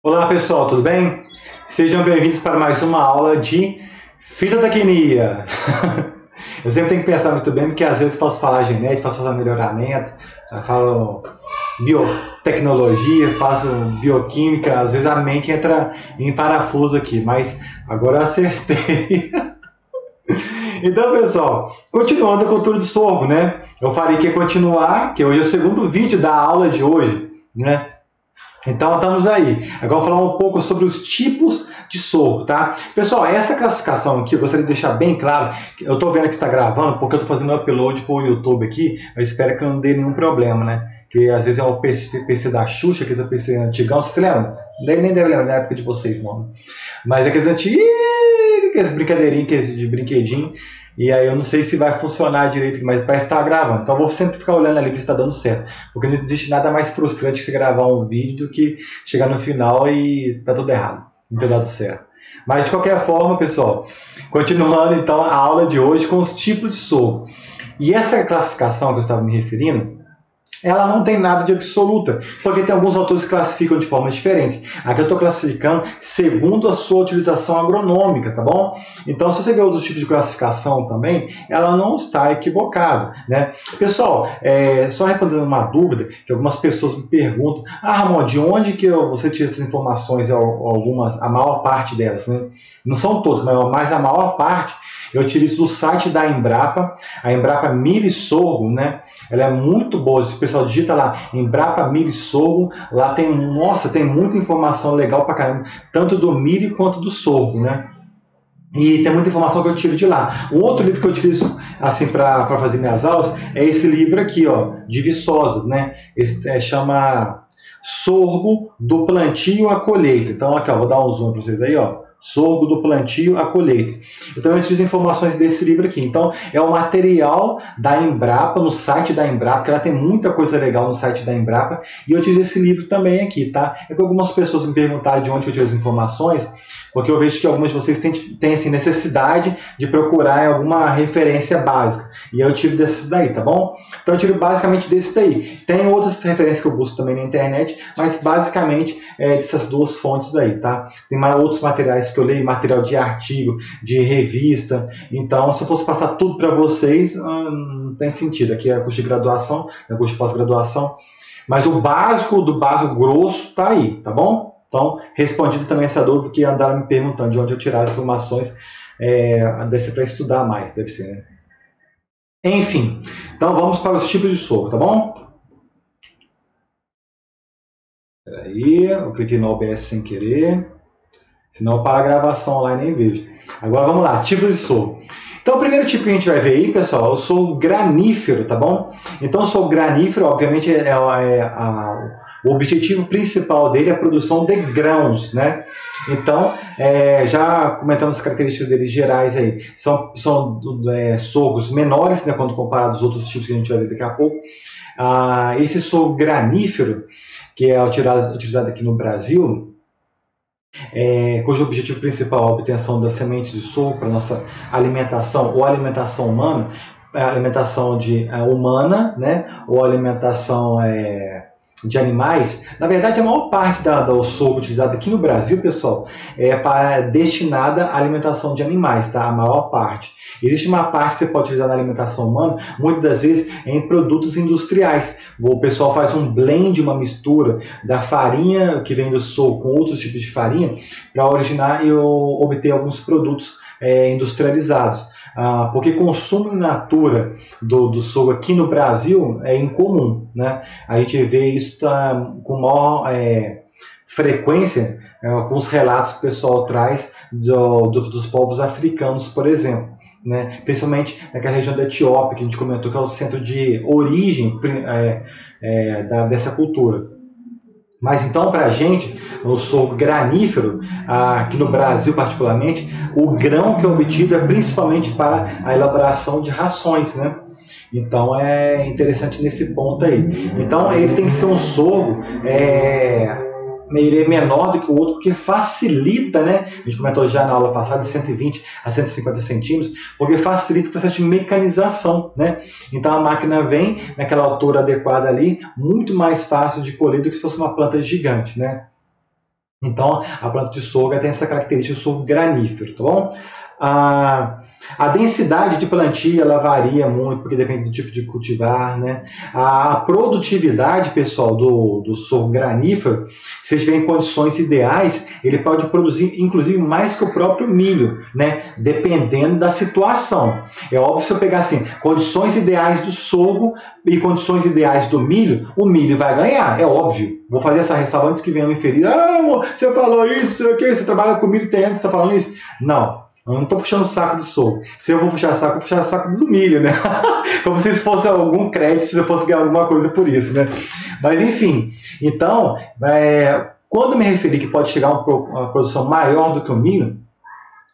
Olá pessoal, tudo bem? Sejam bem-vindos para mais uma aula de fitotecnia. Eu sempre tenho que pensar muito bem, porque às vezes posso falar genética, posso falar melhoramento, falo biotecnologia, faço bioquímica, às vezes a mente entra em parafuso aqui, mas agora eu acertei. Então pessoal, continuando com tudo de sorgo, né? Eu falei que ia continuar, que hoje é o segundo vídeo da aula de hoje, né? Então estamos aí. Agora vou falar um pouco sobre os tipos de sorgo, tá? Pessoal, essa classificação aqui eu gostaria de deixar bem claro. Eu estou vendo que está gravando porque eu estou fazendo upload para o YouTube aqui. Eu espero que não dê nenhum problema, né? Que às vezes é o PC da Xuxa, que é o PC antigão. Vocês lembram? Nem deve lembrar na época de vocês, não. Mas é aqueles antigos, aqueles brincadeirinhos de brinquedinho. E aí eu não sei se vai funcionar direito, mas parece estar gravando. Então eu vou sempre ficar olhando ali ver se está dando certo. Porque não existe nada mais frustrante que você gravar um vídeo do que chegar no final e tá tudo errado. Não ter dado certo. Mas de qualquer forma, pessoal, continuando então a aula de hoje com os tipos de sorgo. E essa classificação que eu estava me referindo, ela não tem nada de absoluta, porque tem alguns autores que classificam de formas diferentes. Aqui eu estou classificando segundo a sua utilização agronômica, tá bom? Então, se você ver outros tipos de classificação também, ela não está equivocada, né? Pessoal, só respondendo uma dúvida, que algumas pessoas me perguntam, Ramon, de onde que você tira essas informações? Algumas, a maior parte delas, né? Não são todas, mas a maior parte eu utilizo do site da Embrapa, a Embrapa Milho e Sorgo, né? Ela é muito boa. Se o pessoal digita lá, Embrapa Milho e Sorgo, lá tem, nossa, tem muita informação legal pra caramba, tanto do milho quanto do sorgo, né? E tem muita informação que eu tiro de lá. Um outro livro que eu utilizo assim para fazer minhas aulas é esse livro aqui, ó, de Viçosa, né? Esse chama Sorgo do Plantio à Colheita. Então aqui, ó, vou dar um zoom para vocês aí, ó. Sorgo do Plantio à Colheita. Então eu utilizo informações desse livro aqui. Então é o material da Embrapa, no site da Embrapa, porque ela tem muita coisa legal no site da Embrapa, e eu utilizo esse livro também aqui, tá? É que algumas pessoas me perguntaram de onde eu tiro as informações, porque eu vejo que alguns de vocês têm assim, necessidade de procurar alguma referência básica, e eu tiro desses daí, tá bom? Então eu tiro basicamente desse daí. Tem outras referências que eu busco também na internet, mas basicamente dessas duas fontes daí, tá? Tem mais outros materiais que eu leio, material de artigo, de revista. Então, se eu fosse passar tudo para vocês, não tem sentido. Aqui é curso de graduação, é curso de pós-graduação. Mas o básico do básico grosso tá aí, tá bom? Então, respondido também essa dúvida que andaram me perguntando de onde eu tirar as informações, deve ser para estudar mais, deve ser, né? Enfim, então vamos para os tipos de sorgo, tá bom? Espera aí, eu cliquei no OBS sem querer, senão para a gravação lá e nem vejo. Agora vamos lá, tipos de sorgo. Então o primeiro tipo que a gente vai ver aí, pessoal, é o sorgo granífero, tá bom? Então o sorgo granífero, obviamente, o objetivo principal dele é a produção de grãos, né? Então, já comentamos as características deles gerais aí, são sorgos menores, né, quando comparados aos outros tipos que a gente vai ver daqui a pouco. Esse sorgo granífero, que é utilizado aqui no Brasil, cujo objetivo principal é a obtenção das sementes de sorgo para nossa alimentação ou alimentação humana, alimentação humana, né, ou alimentação de animais. Na verdade, a maior parte do sorgo utilizado aqui no Brasil, pessoal, é destinada à alimentação de animais, tá? A maior parte. Existe uma parte que você pode utilizar na alimentação humana, muitas das vezes em produtos industriais. O pessoal faz um blend, uma mistura da farinha que vem do sorgo com outros tipos de farinha para originar e obter alguns produtos industrializados. Porque consumo in natura do sorgo aqui no Brasil é incomum, né? A gente vê isso com maior frequência com os relatos que o pessoal traz dos povos africanos, por exemplo, né? Principalmente naquela região da Etiópia, que a gente comentou que é o centro de origem dessa cultura. Mas então, para a gente, no sorgo granífero, aqui no Brasil particularmente, o grão que é obtido é principalmente para a elaboração de rações, né? Então é interessante nesse ponto aí. Então ele tem que ser um sorgo ele é menor do que o outro, porque facilita, né? A gente comentou já na aula passada, de 120 a 150 centímetros, porque facilita o processo de mecanização, né? Então a máquina vem naquela altura adequada ali, muito mais fácil de colher do que se fosse uma planta gigante, né? Então, a planta de sorgo tem essa característica, o sorgo granífero, tá bom? A densidade de plantio ela varia muito, porque depende do tipo de cultivar, né? A produtividade, pessoal, do sorgo granífero, se ele tiver em condições ideais, ele pode produzir, inclusive, mais que o próprio milho, né? Dependendo da situação. É óbvio, se eu pegar assim, condições ideais do sorgo e condições ideais do milho, o milho vai ganhar, é óbvio. Vou fazer essa ressalva antes que venha me ferir. Ah, você falou isso, o que? Você trabalha com milho e tem anos, você está falando isso? Não. Eu não estou puxando o saco do sorgo. Se eu vou puxar saco, eu vou puxar o saco do milho, né? Como se isso fosse algum crédito, se eu fosse ganhar alguma coisa por isso, né? Mas, enfim. Então, quando me referi que pode chegar a uma produção maior do que o milho,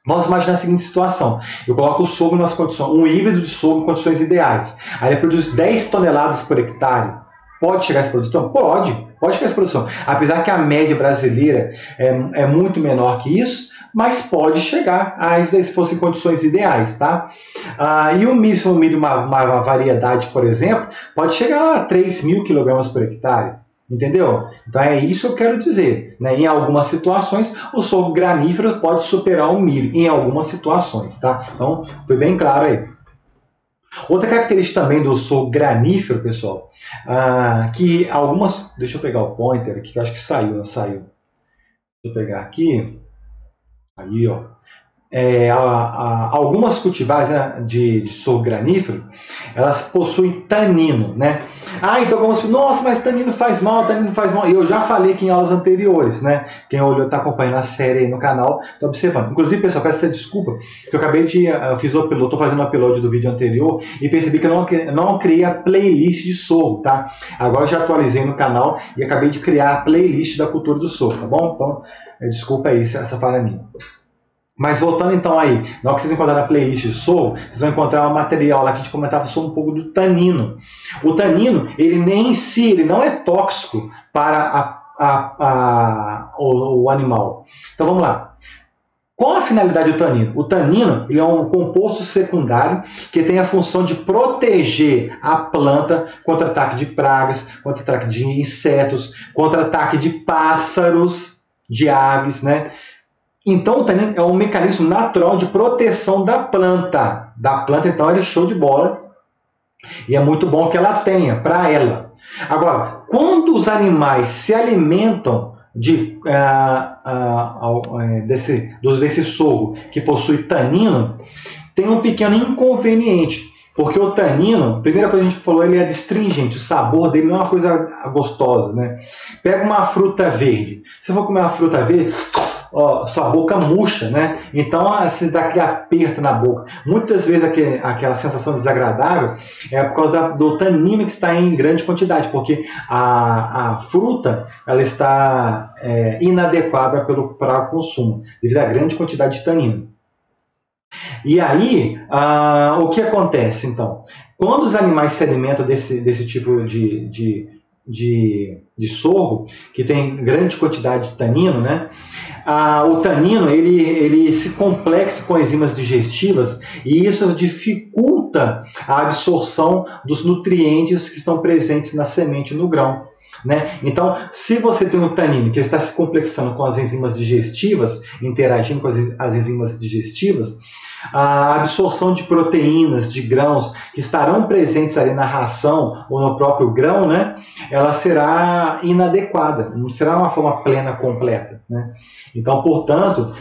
vamos imaginar a seguinte situação. Eu coloco o sorgo nas condições, um híbrido de sorgo em condições ideais. Aí ele produz 10 toneladas por hectare. Pode chegar a essa produção? Pode chegar a essa produção. Apesar que a média brasileira é muito menor que isso, mas pode chegar se fossem condições ideais, tá? E o milho, se for uma variedade, por exemplo, pode chegar a 3.000 kg por hectare, entendeu? Então é isso que eu quero dizer, né? Em algumas situações, o sorgo granífero pode superar o milho, em algumas situações, tá? Então, foi bem claro aí. Outra característica também do sorgo granífero, pessoal, que algumas... Deixa eu pegar o pointer aqui, que eu acho que saiu, não saiu. Deixa eu pegar aqui. Aí, ó. Algumas cultivares, né, de sorgo granífero, elas possuem tanino, né? Então algumas, nossa, mas tanino faz mal, E eu já falei aqui em aulas anteriores, né? Quem olhou, está acompanhando a série aí no canal, está observando. Inclusive, pessoal, peço até desculpa, que eu acabei de, fiz o upload, estou fazendo o upload do vídeo anterior e percebi que eu não criei a playlist de sorgo, tá? Agora eu já atualizei no canal e acabei de criar a playlist da cultura do sorgo, tá bom? Então, desculpa aí essa falha minha. Mas voltando então aí, na hora que vocês encontrarem a playlist de sorgo, vocês vão encontrar um material lá que a gente comentava sobre um pouco do tanino. O tanino, ele nem em si, ele não é tóxico para o animal. Então vamos lá. Qual a finalidade do tanino? O tanino ele é um composto secundário que tem a função de proteger a planta contra ataque de pragas, contra ataque de insetos, contra ataque de pássaros, de aves, né? Então, o tanino é um mecanismo natural de proteção da planta. Então, ele é show de bola. E é muito bom que ela tenha, para ela. Agora, quando os animais se alimentam desse sorgo que possui tanino, tem um pequeno inconveniente. Porque o tanino, a primeira coisa que a gente falou, ele é astringente, o sabor dele não é uma coisa gostosa, né? Pega uma fruta verde, se for comer uma fruta verde, sua boca murcha, né? Então você dá aquele aperto na boca. Muitas vezes aquela sensação desagradável é por causa do tanino que está em grande quantidade, porque a fruta ela está inadequada para o consumo, devido à grande quantidade de tanino. E aí, o que acontece, então? Quando os animais se alimentam desse tipo de sorgo, que tem grande quantidade de tanino, né? O tanino, ele se complexa com enzimas digestivas e isso dificulta a absorção dos nutrientes que estão presentes na semente, no grão. Né? Então, se você tem um tanino que está se complexando com as enzimas digestivas, interagindo com as enzimas digestivas, a absorção de proteínas, de grãos que estarão presentes ali na ração ou no próprio grão, né, ela será inadequada, não será uma forma plena, completa. Né? Então, portanto,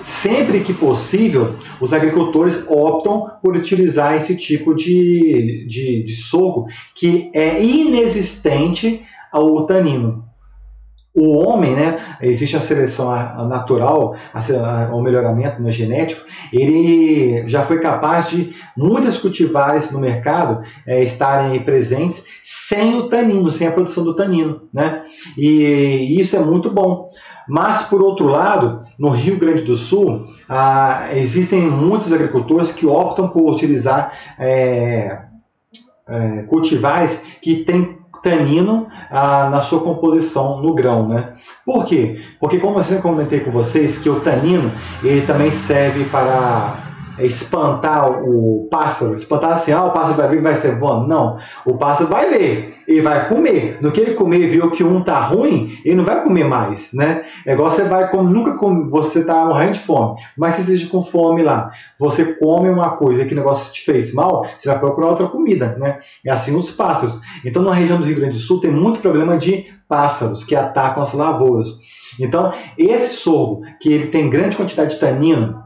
sempre que possível, os agricultores optam por utilizar esse tipo de sorgo que é inexistente ao tanino. O homem, né, existe a seleção natural, o melhoramento no genético, ele já foi capaz de muitas cultivares no mercado estarem presentes sem o tanino, sem a produção do tanino, né? E isso é muito bom. Mas, por outro lado, no Rio Grande do Sul, existem muitos agricultores que optam por utilizar cultivares que têm tanino na sua composição no grão, né? Por quê? Porque, como eu sempre comentei com vocês, que o tanino ele também serve para espantar o pássaro, espantar assim, o pássaro vai vir e vai ser voando. Não, o pássaro vai ver e vai comer. No que ele comer e viu que um tá ruim, ele não vai comer mais, né? É igual você vai comer, nunca come, você tá morrendo de fome, mas se você esteja com fome lá, você come uma coisa que o negócio te fez mal, você vai procurar outra comida, né? É assim os pássaros. Então na região do Rio Grande do Sul tem muito problema de pássaros que atacam as lavouras. Então esse sorgo, que ele tem grande quantidade de tanino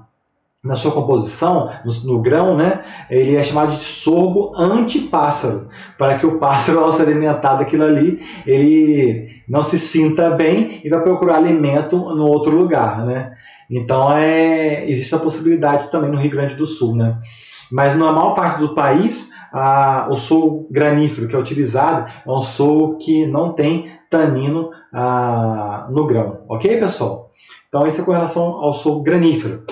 na sua composição, no grão, né, ele é chamado de sorgo antipássaro, para que o pássaro, ao se alimentar daquilo ali, ele não se sinta bem e vai procurar alimento no outro lugar, né? Então existe a possibilidade também no Rio Grande do Sul, né? Mas na maior parte do país, o sorgo granífero que é utilizado é um sorgo que não tem tanino no grão, ok, pessoal? Então isso é com relação ao sorgo granífero.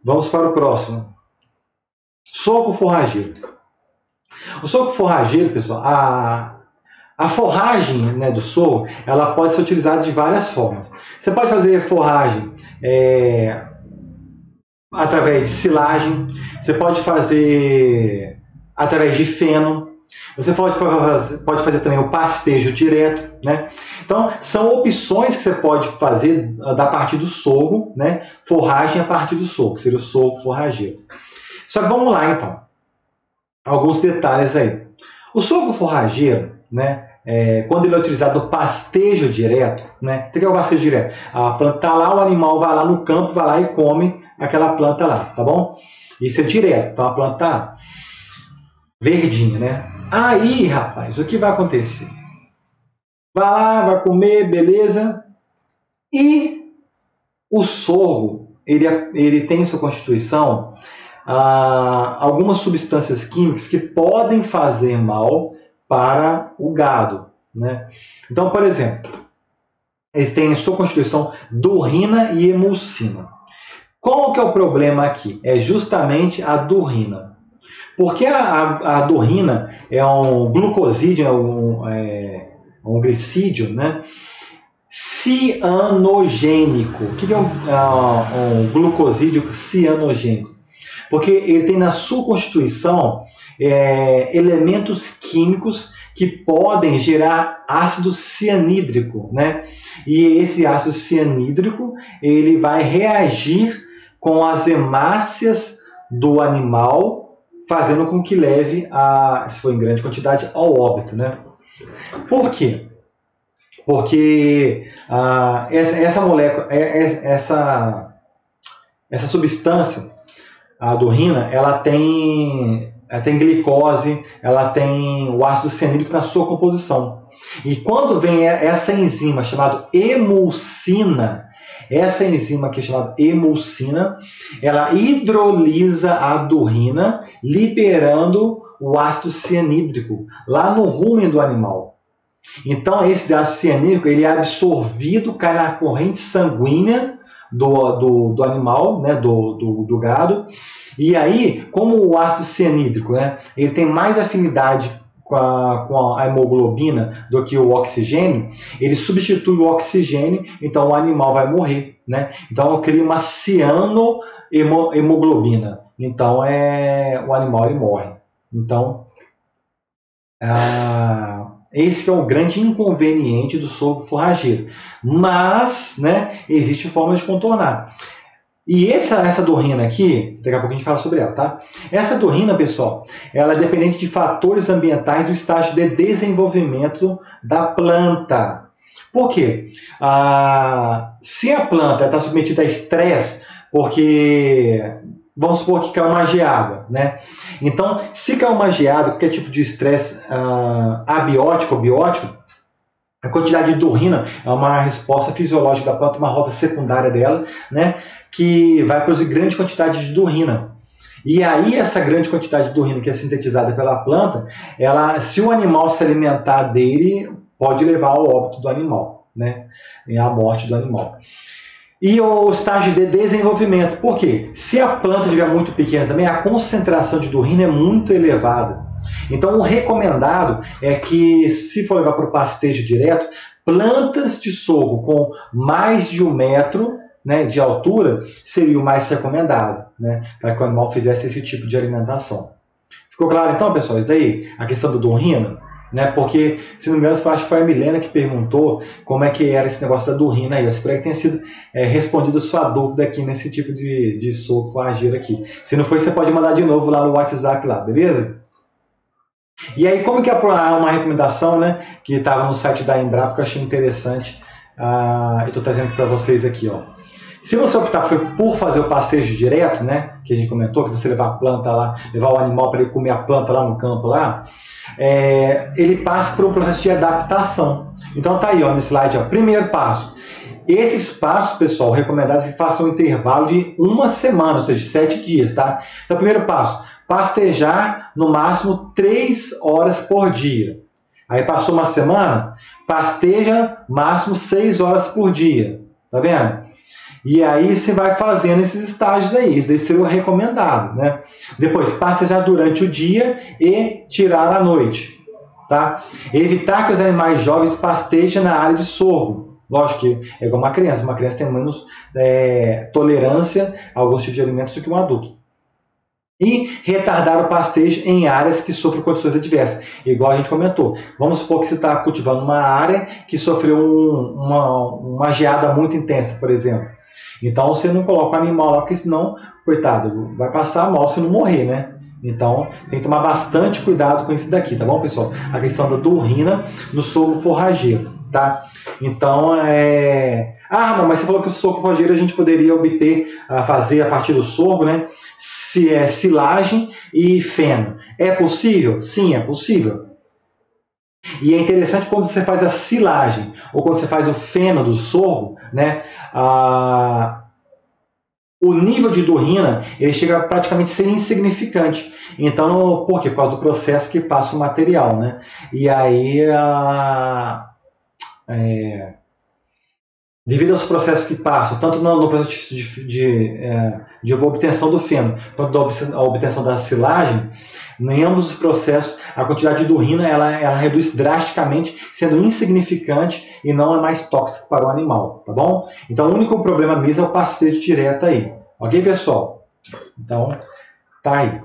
Vamos para o próximo. Sorgo forrageiro. O sorgo forrageiro, pessoal, a forragem, né, do sorgo, ela pode ser utilizada de várias formas. Você pode fazer forragem através de silagem, você pode fazer através de feno, você pode fazer também o pastejo direto, né? Então, são opções que você pode fazer da partir do sorgo, né? Forragem a partir do sorgo, que seria o sorgo forrageiro. Só que vamos lá, então. Alguns detalhes aí. O sorgo forrageiro, né? Quando ele é utilizado no pastejo direto, né? O que é o pastejo direto? A planta está lá, o animal vai lá no campo, vai lá e come aquela planta lá, tá bom? Isso é direto, então a planta tá verdinha, né? Aí, rapaz, o que vai acontecer? Vai lá, vai comer, beleza. E o sorgo, ele tem em sua constituição algumas substâncias químicas que podem fazer mal para o gado, né? Então, por exemplo, eles têm em sua constituição durrina e emulsina. Qual que é o problema aqui? É justamente a durrina. Porque a durrina é um glucosídeo, um glicídio, né? Cianogênico. O que é um glucosídeo cianogênico? Porque ele tem na sua constituição elementos químicos que podem gerar ácido cianídrico, né? E esse ácido cianídrico ele vai reagir com as hemácias do animal, fazendo com que leve, se for em grande quantidade, ao óbito, né? Por quê? Porque essa molécula, essa substância, a durrina, ela tem glicose, ela tem o ácido cianídrico na sua composição. E quando vem essa enzima chamada emulsina, essa enzima aqui chamada emulsina, ela hidrolisa a durrina, liberando o ácido cianídrico lá no rumen do animal. Então esse ácido cianídrico ele é absorvido, cai na corrente sanguínea do animal, né, do gado. E aí, como o ácido cianídrico, né, ele tem mais afinidade com a hemoglobina do que o oxigênio, ele substitui o oxigênio, então o animal vai morrer, né? Então cria uma cianohemoglobina, então o animal ele morre. Então esse que é o grande inconveniente do sorgo forrageiro, mas, né, existe forma de contornar. E essa durrina aqui, daqui a pouco a gente fala sobre ela, tá? Essa durrina, pessoal, ela é dependente de fatores ambientais do estágio de desenvolvimento da planta. Por quê? Se a planta está submetida a estresse, porque vamos supor que caiu uma geada, né? Então, se caiu uma geada, qualquer tipo de estresse abiótico ou biótico, a quantidade de durrina é uma resposta fisiológica da planta, uma roda secundária dela, né, que vai produzir grande quantidade de durrina. E aí essa grande quantidade de durrina que é sintetizada pela planta, se o animal se alimentar dele, pode levar ao óbito do animal, né, e à morte do animal. E o estágio de desenvolvimento, por quê? Se a planta estiver muito pequena também, a concentração de durrina é muito elevada. Então, o recomendado é que, se for levar para o pastejo direto, plantas de sorgo com mais de 1 metro, né, de altura seria o mais recomendado, né, para que o animal fizesse esse tipo de alimentação. Ficou claro então, pessoal, isso daí? A questão da durrina? Né, porque, se não me engano, acho que foi a Milena que perguntou como é que era esse negócio da durrina aí. Eu espero que tenha sido respondido a sua dúvida aqui nesse tipo de soco forrageiro aqui. Se não foi, você pode mandar de novo lá no WhatsApp lá, beleza? E aí, como que é uma recomendação, né, que estava no site da Embrapa, que eu achei interessante, eu estou trazendo aqui para vocês aqui, ó. Se você optar por fazer o passeio direto, né, que a gente comentou, que você levar a planta lá, levar o animal para ele comer a planta lá no campo lá, ele passa por um processo de adaptação. Então tá aí, ó, no slide, ó, primeiro passo. Esses passos, pessoal, recomendados que façam um intervalo de uma semana, ou seja, 7 dias, tá? Então, primeiro passo, pastejar no máximo 3 horas por dia. Aí passou uma semana, pasteja máximo 6 horas por dia, tá vendo? E aí você vai fazendo esses estágios aí, isso daí seria o recomendado, né? Depois, pastejar durante o dia e tirar à noite, tá? Evitar que os animais jovens pastejem na área de sorgo. Lógico que é igual uma criança tem menos tolerância a alguns tipos de alimentos do que um adulto. E retardar o pastejo em áreas que sofrem condições adversas. Igual a gente comentou. Vamos supor que você está cultivando uma área que sofreu uma geada muito intensa, por exemplo. Então você não coloca o animal lá, porque senão, coitado, vai passar mal se não morrer, né? Então tem que tomar bastante cuidado com isso daqui, tá bom, pessoal? A questão da durrina no soco forrageiro, tá? Então, mas você falou que o soco forrageiro a gente poderia fazer a partir do sorgo, né? Silagem e feno. É possível? Sim, é possível. E é interessante quando você faz a silagem ou quando você faz o feno do sorgo, né? O nível de durrina ele chega a praticamente ser insignificante. Então, por quê? Por causa do processo que passa o material, né? E aí, devido aos processos que passam, tanto no processo de obtenção do feno, quanto da obtenção da silagem, em ambos os processos, a quantidade de durrina ela reduz drasticamente, sendo insignificante e não é mais tóxico para o animal, tá bom? Então, o único problema mesmo é o passeio direto aí. Ok, pessoal? Então, tá aí.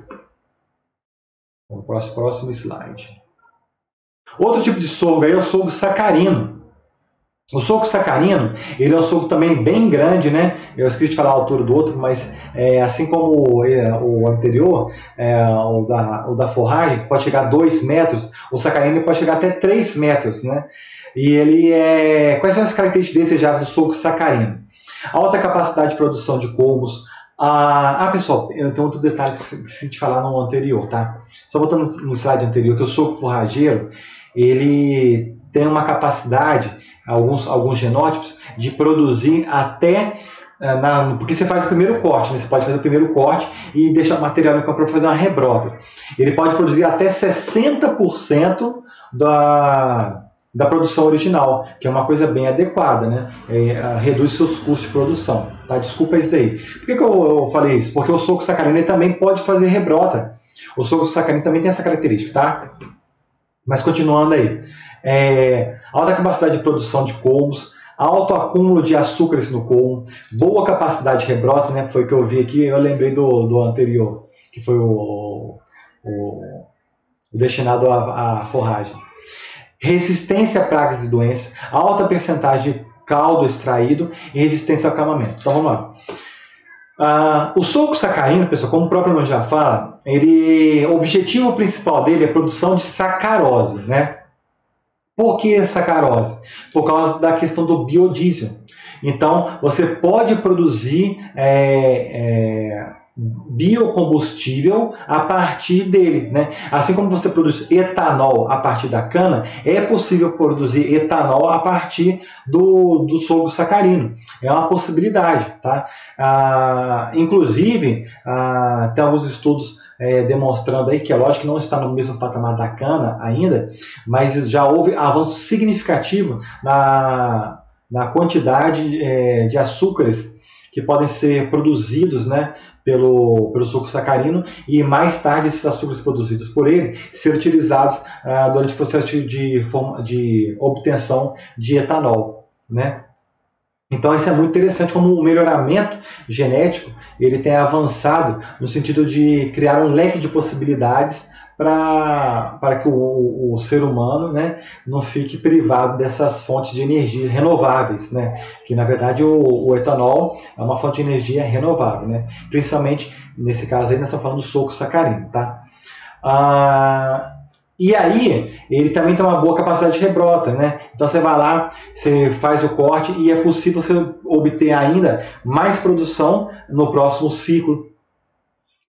Vamos para o próximo slide. Outro tipo de sorgo aí é o sorgo sacarino. O sorgo sacarino, ele é um sorgo também bem grande, né? Eu esqueci de falar a altura do outro, mas assim como o anterior, o da forragem, que pode chegar a 2 metros, o sacarino pode chegar até 3 metros, né? E ele quais são as características desejáveis do sorgo sacarino? Alta capacidade de produção de colmos. Pessoal, eu tenho outro detalhe que esqueci de falar no anterior, tá? Só voltando no slide anterior, que o sorgo forrageiro, ele tem uma capacidade, alguns genótipos, de produzir até, porque você faz o primeiro corte, né? Você pode fazer o primeiro corte e deixar o material no campo para fazer uma rebrota. Ele pode produzir até 60% da produção original, que é uma coisa bem adequada, né? Reduz seus custos de produção, tá? Desculpa isso daí. Por que eu falei isso? Porque o sorgo sacarino também pode fazer rebrota. O sorgo sacarino também tem essa característica, tá? Mas continuando aí. Alta capacidade de produção de colmos, alto acúmulo de açúcares no colmo, boa capacidade de rebrota, né? Foi o que eu vi aqui, eu lembrei do anterior, que foi o destinado à forragem. Resistência a pragas e doenças, alta percentagem de caldo extraído e resistência ao acamamento. Então vamos lá. O sorgo sacarino, pessoal, como o próprio nome já fala, o objetivo principal dele é a produção de sacarose, né? Por que sacarose? Por causa da questão do biodiesel. Então, você pode produzir biocombustível a partir dele, né? Assim como você produz etanol a partir da cana, é possível produzir etanol a partir do sorgo sacarino. É uma possibilidade, tá? Inclusive, tem alguns estudos demonstrando aí que é lógico que não está no mesmo patamar da cana ainda, mas já houve avanço significativo na quantidade de açúcares que podem ser produzidos, né, pelo sorgo sacarino, e mais tarde esses açúcares produzidos por ele serem utilizados durante o processo de obtenção de etanol, né? Então isso é muito interessante como o melhoramento genético ele tem avançado no sentido de criar um leque de possibilidades para que o ser humano, né, não fique privado dessas fontes de energia renováveis, né? Que na verdade o etanol é uma fonte de energia renovável, né? Principalmente nesse caso aí nós estamos falando do suco sacarino, tá? E aí, ele também tem uma boa capacidade de rebrota, né? Então você vai lá, você faz o corte e é possível você obter ainda mais produção no próximo ciclo.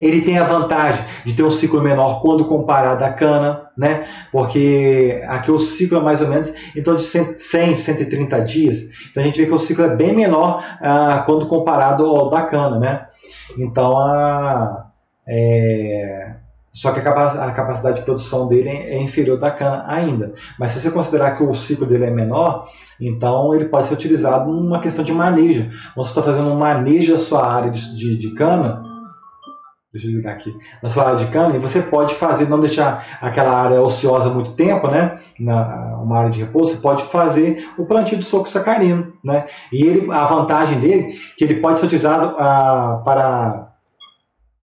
Ele tem a vantagem de ter um ciclo menor quando comparado à cana, né? Porque aqui o ciclo é mais ou menos então de 100, 130 dias. Então a gente vê que o ciclo é bem menor quando comparado ao da cana, né? Então só que a capacidade de produção dele é inferior da cana ainda. Mas se você considerar que o ciclo dele é menor, então ele pode ser utilizado numa questão de manejo. Quando você está fazendo um manejo da sua área de cana, deixa eu ligar aqui, na sua área de cana, e você pode fazer, não deixar aquela área ociosa muito tempo, né? Uma área de repouso, você pode fazer o plantio de suco sacarino, né? E a vantagem dele é que ele pode ser utilizado para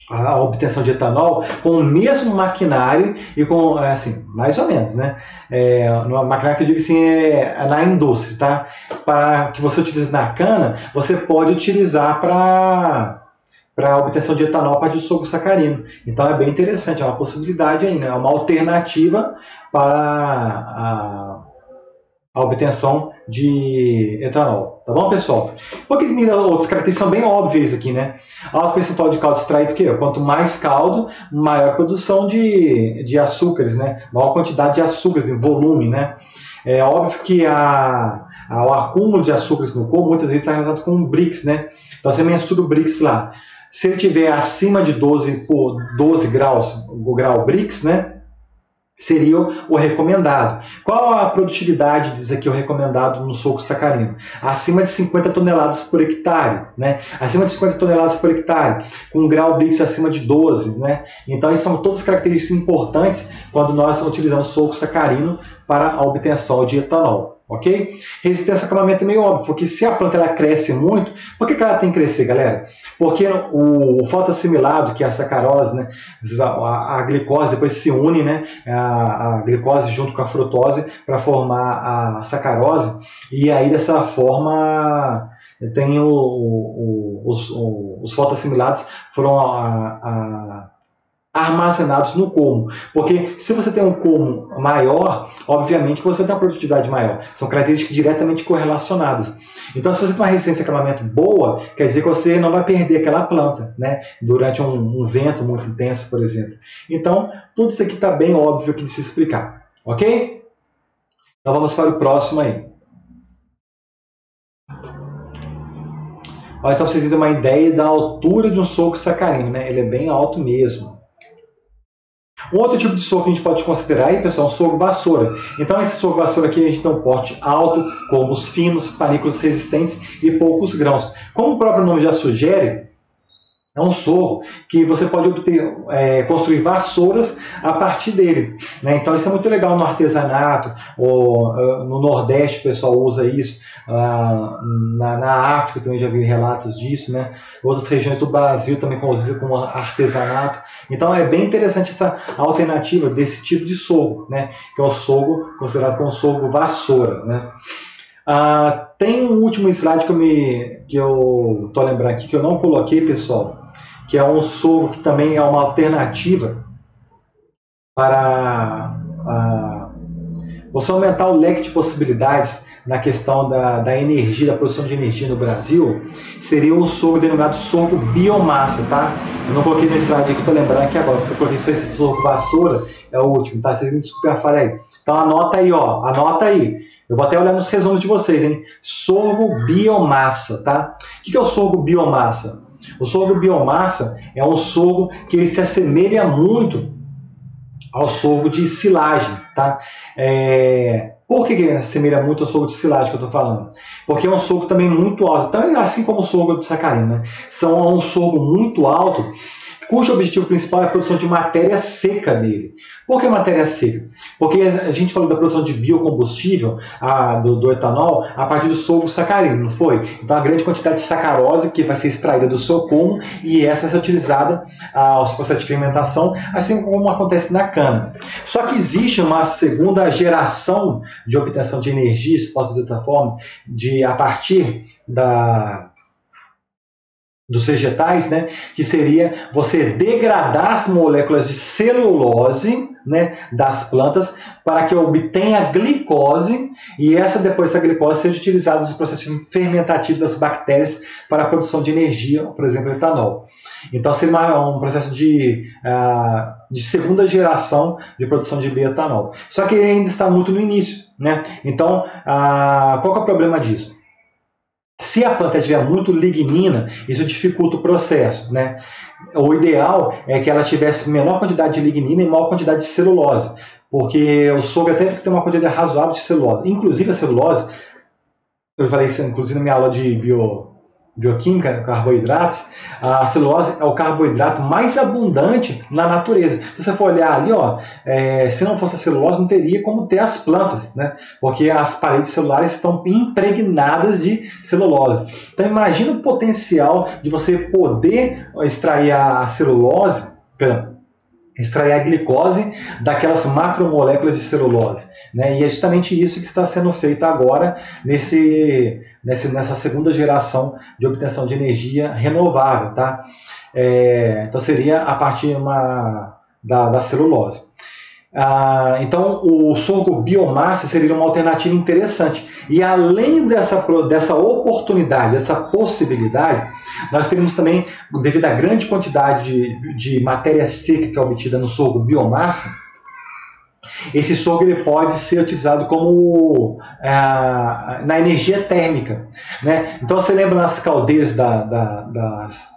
a obtenção de etanol com o mesmo maquinário e com, assim, mais ou menos, né? No maquinário que eu digo assim, na indústria, tá? Para que você utilize na cana, você pode utilizar para a obtenção de etanol a partir do suco sacarino. Então é bem interessante, é uma possibilidade aí, né? É uma alternativa para a obtenção de etanol. Tá bom, pessoal? Porque outras características são bem óbvias aqui, né? Alto percentual de caldo extraído, porque quanto mais caldo, maior produção de açúcares, né? Maior quantidade de açúcares em volume, né? É óbvio que o acúmulo de açúcares no corpo muitas vezes está relacionado com o Brix, né? Então você mensura o Brix lá. Se ele tiver acima de 12 graus, o grau Brix, né? Seria o recomendado. Qual a produtividade, diz aqui o recomendado no suco sacarino? Acima de 50 toneladas por hectare, né? Acima de 50 toneladas por hectare, com um grau Brix acima de 12, né? Então, isso são todas características importantes quando nós utilizamos suco sacarino para a obtenção de etanol. Ok? Resistência ao acamamento é meio óbvio, porque se a planta ela cresce muito, por que ela tem que crescer, galera? Porque o fotoassimilado, que é a sacarose, né, a glicose depois se une, né, a glicose junto com a frutose para formar a sacarose, e aí dessa forma tem os fotoassimilados foram armazenados no colmo, porque se você tem um colmo maior, obviamente você tem uma produtividade maior, são características diretamente correlacionadas. Então, se você tem uma resistência a acamamento boa, quer dizer que você não vai perder aquela planta, né, durante um vento muito intenso, por exemplo. Então, tudo isso aqui está bem óbvio aqui de se explicar, ok? Então vamos para o próximo aí. Então, para vocês terem uma ideia da altura de um suco sacarino, né? Ele é bem alto mesmo. Um outro tipo de suco que a gente pode considerar aí, pessoal, é um suco vassoura. Então, esse suco vassoura aqui, a gente tem um porte alto, colmos finos, panículos resistentes e poucos grãos. Como o próprio nome já sugere, é um sorgo que você pode obter, construir vassouras a partir dele, né? Então isso é muito legal no artesanato, ou no Nordeste o pessoal usa isso, na África também já vi relatos disso, né? Outras regiões do Brasil também usam com artesanato. Então é bem interessante essa alternativa desse tipo de sorgo, né? Que é o sorgo considerado como sorgo vassoura, né? Tem um último slide que eu estou lembrando aqui, que eu não coloquei, pessoal, que é um sorgo que também é uma alternativa para você aumentar o leque de possibilidades na questão da energia, da produção de energia no Brasil. Seria um sorgo denominado sorgo biomassa, tá? Eu não coloquei no slide aqui para lembrar que agora, porque eu coloquei só esse sorgo vassoura, é o último, tá? Vocês me desculpem a falha aí. Então anota aí, ó, anota aí. Eu vou até olhar nos resumos de vocês, hein? Sorgo biomassa, tá? O que é o sorgo biomassa? O sorgo biomassa é um sorgo que ele se assemelha muito ao sorgo de silagem, tá? Por que ele assemelha muito ao sorgo de silagem que eu estou falando? Porque é um sorgo também muito alto, então, assim como o sorgo de sacarina, né? São um sorgo muito alto, cujo objetivo principal é a produção de matéria seca nele. Por que matéria seca? Porque a gente falou da produção de biocombustível, do etanol, a partir do sorgo sacarino, não foi? Então a grande quantidade de sacarose que vai ser extraída do seu pomo e essa vai ser utilizada aos processos de fermentação, assim como acontece na cana. Só que existe uma segunda geração de obtenção de energia, se posso dizer dessa forma, a partir dos vegetais, né, que seria você degradar as moléculas de celulose, né, das plantas para que obtenha glicose e essa glicose seja utilizada no processo fermentativo das bactérias para a produção de energia, por exemplo, etanol. Então seria um processo de segunda geração de produção de bioetanol. Só que ele ainda está muito no início, né? Então, qual que é o problema disso? Se a planta tiver muito lignina, isso dificulta o processo, né? O ideal é que ela tivesse menor quantidade de lignina e maior quantidade de celulose, porque o sorgo até tem uma quantidade razoável de celulose. Inclusive a celulose, eu falei isso inclusive na minha aula de bioquímica, carboidratos, a celulose é o carboidrato mais abundante na natureza. Se você for olhar ali, se não fosse a celulose, não teria como ter as plantas, né? Porque as paredes celulares estão impregnadas de celulose. Então imagina o potencial de você poder extrair a celulose, extrair a glicose daquelas macromoléculas de celulose, né? E é justamente isso que está sendo feito agora nessa segunda geração de obtenção de energia renovável, tá? Então seria a partir da celulose. Então o sorgo biomassa seria uma alternativa interessante. E além dessa oportunidade, dessa possibilidade, nós teríamos também, devido à grande quantidade de matéria seca que é obtida no sorgo biomassa, esse sorgo ele pode ser utilizado como na energia térmica, né? Então você lembra nas caldeiras das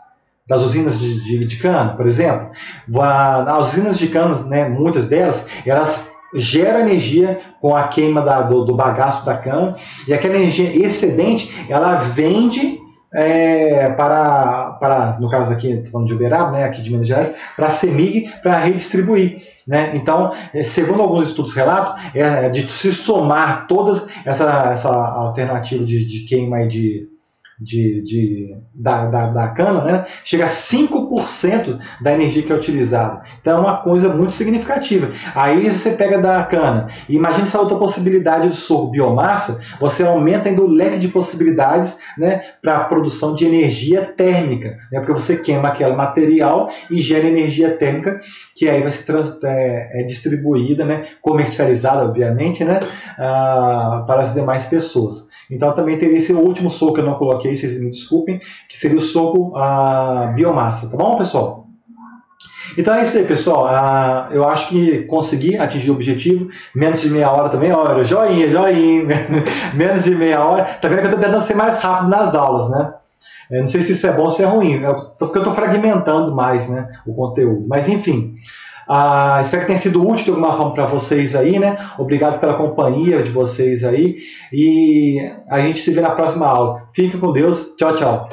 usinas de cana, por exemplo? As usinas de cana, né, muitas delas, elas geram energia com a queima do bagaço da cana, e aquela energia excedente ela vende no caso aqui, falando de Uberaba, né, aqui de Minas Gerais, para a CEMIG, para redistribuir, né? Então, segundo alguns estudos relatam, de se somar todas essa alternativa de queima e da cana, né, chega a 5% da energia que é utilizada. Então é uma coisa muito significativa. Aí você pega da cana e imagina essa outra possibilidade de sorgo biomassa, você aumenta ainda o leque de possibilidades, né, para a produção de energia térmica, né, porque você queima aquele material e gera energia térmica que aí vai ser distribuída, né, comercializada, obviamente, né, para as demais pessoas. Então também teria esse último sorgo que eu não coloquei, vocês me desculpem, que seria o sorgo biomassa, tá bom, pessoal? Então é isso aí, pessoal. Eu acho que consegui atingir o objetivo. Menos de meia hora também. Olha, joinha. Menos de meia hora. Tá vendo que eu tô tentando ser mais rápido nas aulas, né? Não sei se isso é bom ou se é ruim, porque eu estou fragmentando mais, né, o conteúdo. Mas enfim, espero que tenha sido útil de alguma forma para vocês aí, né? Obrigado pela companhia de vocês aí. E a gente se vê na próxima aula. Fique com Deus. Tchau, tchau.